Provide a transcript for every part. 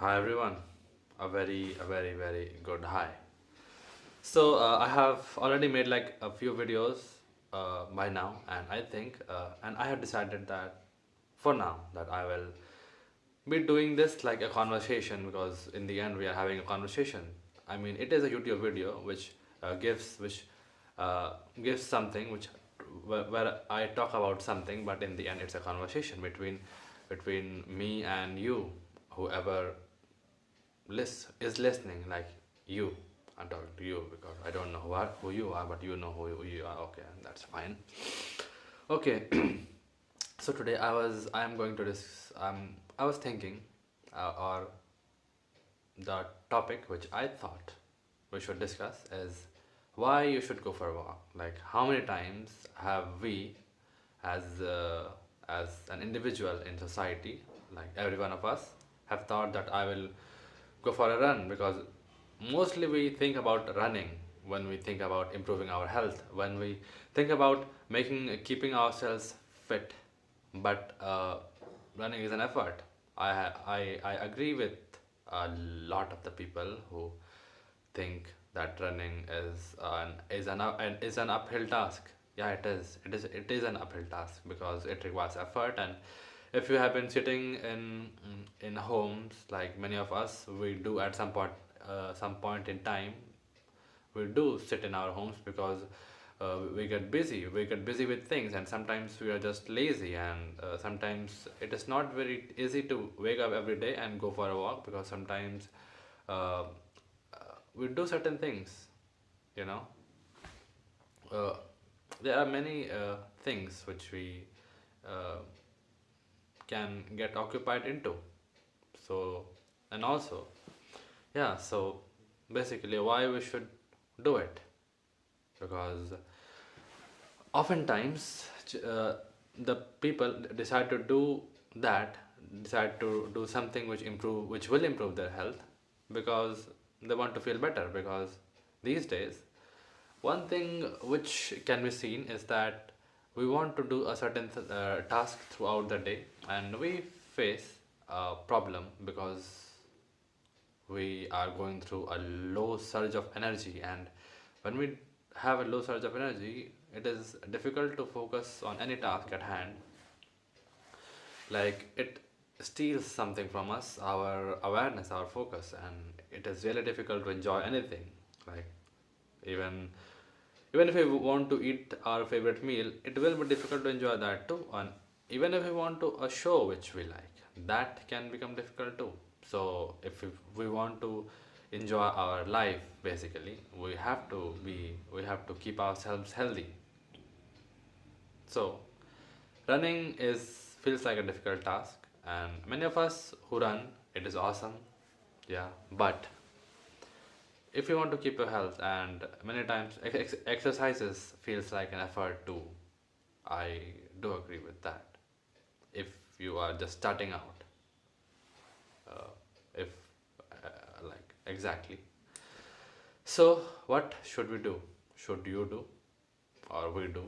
Hi everyone, a very good hi. So I have already made like a few videos by now, and I think, and I have decided that for now that I will be doing this like a conversation because in the end we are having a conversation. I mean, it is a YouTube video which gives something where I talk about something, but in the end it's a conversation between me and you, whoever is listening, like you. I'm talking to you because I don't know who you are, but you know who you are. Okay, that's fine. Okay, so today I am going to this. I was thinking, or the topic which I thought we should discuss is why you should go for a walk. Like how many times have we, as as an individual in society, like every one of us, have thought that I will go for a run because mostly we think about running when we think about improving our health, when we think about keeping ourselves fit, but running is an effort. I agree with a lot of the people who think that running is an uphill task. Yeah, it is an uphill task because it requires effort. And if you have been sitting in homes, like many of us, we do at some point in time, we do sit in our homes because we get busy with things, and sometimes we are just lazy, and sometimes it is not very easy to wake up every day and go for a walk because sometimes uh, we do certain things, you know. uh, there are many things which we uh, can get occupied into. So, and also, yeah, so basically why we should do it, because oftentimes the people decide to do that, decide to do something which will improve their health because they want to feel better. Because these days, one thing which can be seen is that we want to do a certain task throughout the day, and we face a problem because we are going through a low surge of energy. And when we have a low surge of energy, it is difficult to focus on any task at hand. Like it steals something from us, our awareness, our focus, and it is really difficult to enjoy anything. Like even even if we want to eat our favorite meal, it will be difficult to enjoy that too. And even if we want to a show which we like, that can become difficult too. So if we want to enjoy our life, basically we have to keep ourselves healthy. So running is feels like a difficult task, and many of us who run, it is awesome. Yeah, but if you want to keep your health, and many times exercises feels like an effort too. I do agree with that. If you are just starting out, if like exactly. So what should we do? Should you do, or we do?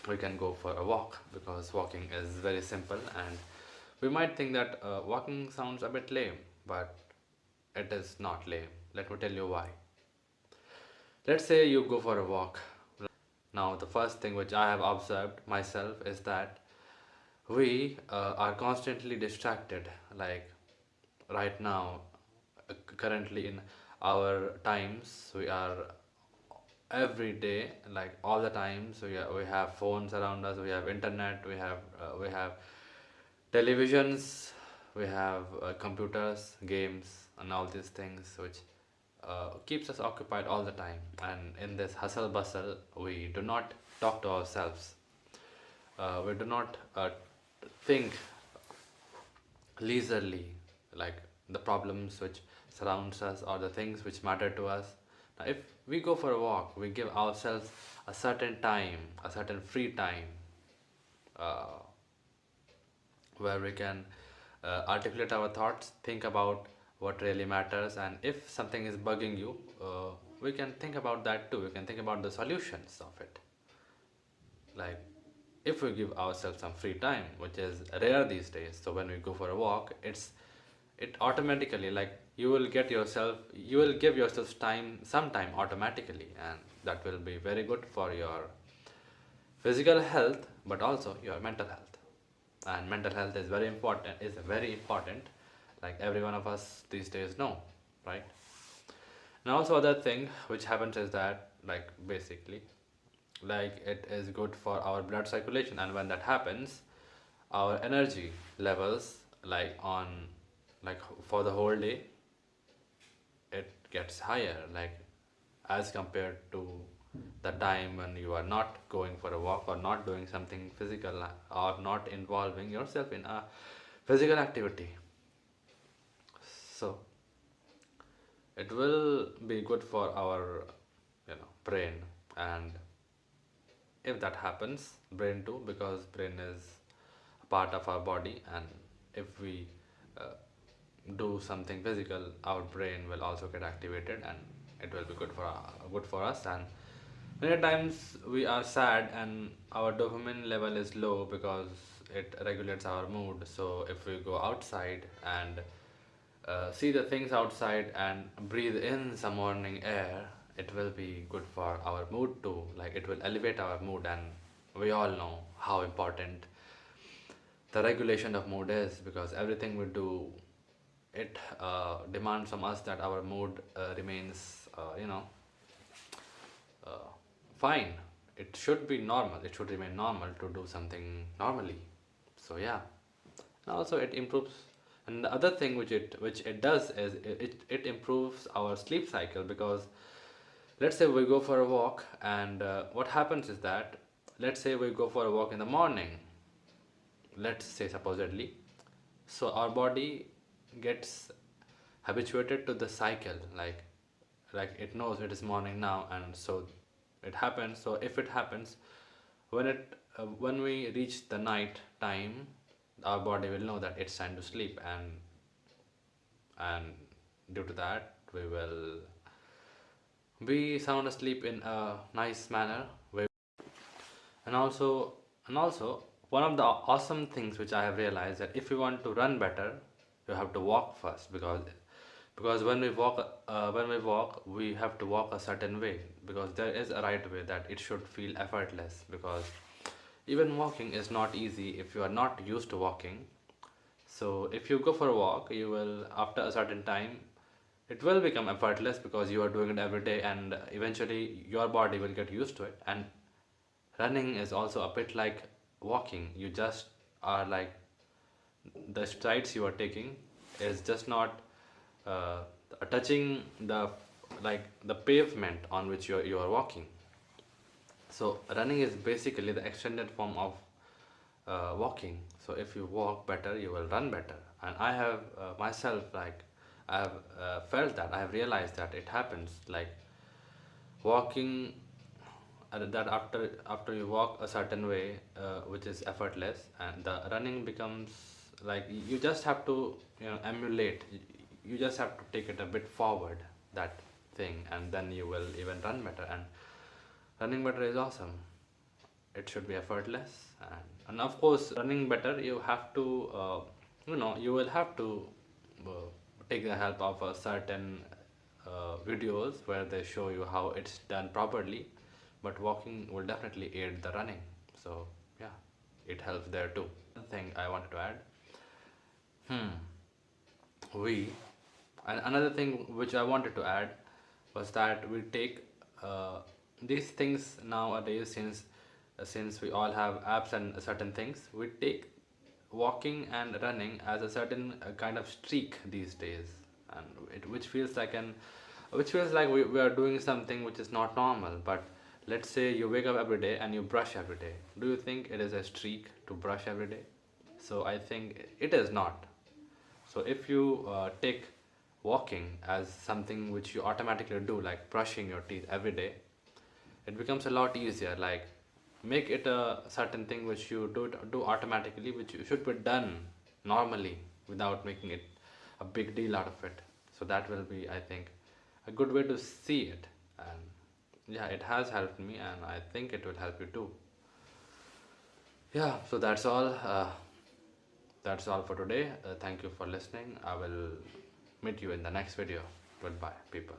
We can go for a walk because walking is very simple, and we might think that walking sounds a bit lame, but it is not lame. Let me tell you why. Let's say you go for a walk. Now, the first thing which I have observed myself is that we are constantly distracted. Like right now, currently in our times, we are every day, like all the times, we have phones around us, we have internet, we have televisions, we have computers, games, and all these things which keeps us occupied all the time. And in this hustle bustle, we do not talk to ourselves. We do not think leisurely, like the problems which surrounds us or the things which matter to us. Now, if we go for a walk, we give ourselves a certain time, a certain free time, uh, where we can articulate our thoughts, think about what really matters, and if something is bugging you, we can think about that too. We can think about the solutions of it. Like if we give ourselves some free time, which is rare these days, so when we go for a walk, it's it automatically, like, you will give yourself time, some time automatically, and that will be very good for your physical health, but also your mental health. And mental health is very important, like every one of us these days know, right? And also other thing which happens is that, like, basically, like, it is good for our blood circulation, and when that happens, our energy levels, like, on, like, for the whole day, it gets higher, like, as compared to the time when you are not going for a walk or not doing something physical, or not involving yourself in a physical activity. So it will be good for our, brain. And if that happens, brain too, because brain is a part of our body, and if we uh, do something physical, our brain will also get activated, and it will be good for us. And many times we are sad and our dopamine level is low because it regulates our mood. So if we go outside and see the things outside and breathe in some morning air, it will be good for our mood too. Like, it will elevate our mood, and we all know how important the regulation of mood is, because everything we do, it demands from us that our mood remains, uh, fine. It should be normal. It should remain normal to do something normally. So yeah, and also it improves. And the other thing which it does is it improves our sleep cycle, because let's say we go for a walk, and what happens is that, let's say we go for a walk in the morning, let's say supposedly, so our body gets habituated to the cycle, like it knows it is morning now, and so it happens. So if it happens when we reach the night time, our body will know that it's time to sleep, and due to that we will be sound asleep in a nice manner. And also and also one of the awesome things which I have realized, that if you want to run better, you have to walk first, because when we walk we have to walk a certain way, because there is a right way that it should feel effortless, because even walking is not easy if you are not used to walking. So if you go for a walk, you will, after a certain time, it will become effortless, because you are doing it every day, and eventually your body will get used to it. And running is also a bit like walking. You just are like, the strides you are taking is just not uh, touching the, like, the pavement on which you are walking. So running is basically the extended form of walking. So if you walk better, you will run better. And I have myself, like, I have felt that, I have realized that it happens, like, walking, that after you walk a certain way, which is effortless, and the running becomes like, you just have to, emulate. You just have to take it a bit forward, that thing, and then you will even run better. And running better is awesome. It should be effortless. And of course, running better, you have to, you will have to uh, take the help of a certain videos where they show you how it's done properly. But walking will definitely aid the running. So yeah, it helps there too. Another thing I wanted to add, we and another thing which I wanted to add was that we take uh, these things nowadays, since we all have apps and certain things, we take walking and running as a certain kind of streak these days. And which feels like we are doing something which is not normal. But let's say you wake up every day and you brush every day. Do you think it is a streak to brush every day? So I think it is not. So if you take walking as something which you automatically do, like brushing your teeth every day, it becomes a lot easier. Like, make it a certain thing which you do automatically, which you should be done normally, without making it a big deal out of it. So that will be, I think, a good way to see it. And yeah, it has helped me, and I think it will help you too. Yeah, so that's all. That's all for today. Thank you for listening. I will meet you in the next video. Goodbye, people.